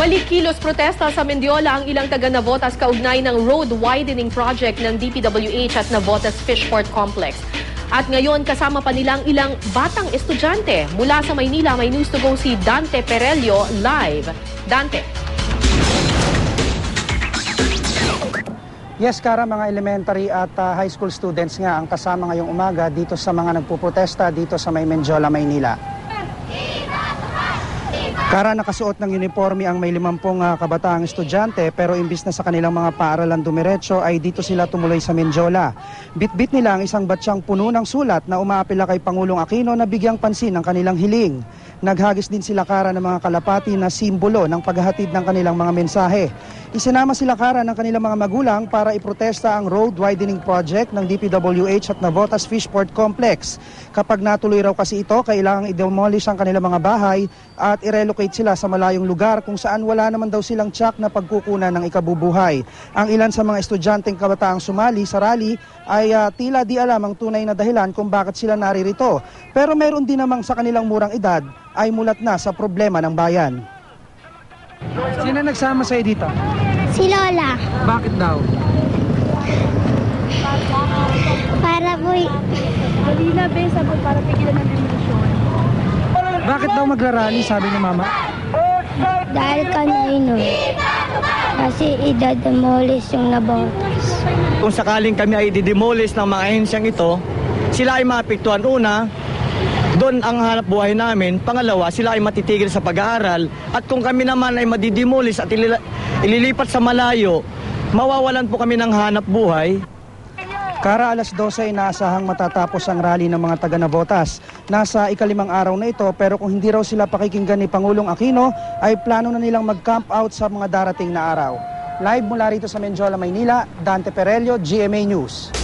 Balik kilos protesta sa Mendiola ang ilang taga-Navotas kaugnay ng road widening project ng DPWH at Navotas Fishport Complex. At ngayon kasama pa nilang ilang batang estudyante. Mula sa Maynila, may news to go si Dante Perelio live. Dante. Yes, Kara, mga elementary at high school students nga ang kasama ngayong umaga dito sa mga nagpuprotesta dito sa Mendiola, Maynila. Kara, nakasuot ng uniforme ang may 50 kabataang estudyante pero imbis na sa kanilang mga paaralan dumiretso ay dito sila tumuloy sa Mendiola. Bitbit nila ang isang batsyang puno ng sulat na umaapela kay Pangulong Aquino na bigyang pansin ang kanilang hiling. Naghagis din sila, Kara, ng mga kalapati na simbolo ng paghahatid ng kanilang mga mensahe. Isinama sila, Kara, ng kanilang mga magulang para iprotesta ang road widening project ng DPWH at Navotas Fishport Complex. Kapag natuloy raw kasi ito, kailangang i-demolish ang kanilang mga bahay at i-relocate sila sa malayong lugar kung saan wala naman daw silang tiyak na pagkukunan ng ikabubuhay. Ang ilan sa mga estudyanteng kabataang sumali sa rally ay tila di alam ang tunay na dahilan kung bakit sila naririto. Pero meron din namang sa kanilang murang edad ay mulat na sa problema ng bayan. Sino nagsama sa'yo dito? Si Lola. Bakit daw? Para po Dalila, sabi para pigilan ng demolisyon. Bakit daw magrarally, sabi ni Mama? dahil kanino. Kasi idademolish yung Navotas. Kung sakaling kami ay didemolish ng mga ahensyang ito, sila ay maapektuhan. Una, doon ang hanap buhay namin. Pangalawa, sila ay matitigil sa pag-aaral. At kung kami naman ay madidemolish at ililipat sa malayo, mawawalan po kami ng hanap buhay. Kara, alas 12 ay inaasahang matatapos ang rally ng mga taga-Navotas. Nasa ikalimang araw na ito, pero kung hindi raw sila pakikinggan ni Pangulong Aquino, ay plano na nilang mag-camp out sa mga darating na araw. Live mula rito sa Mendiola, Maynila, Dante Perelio, GMA News.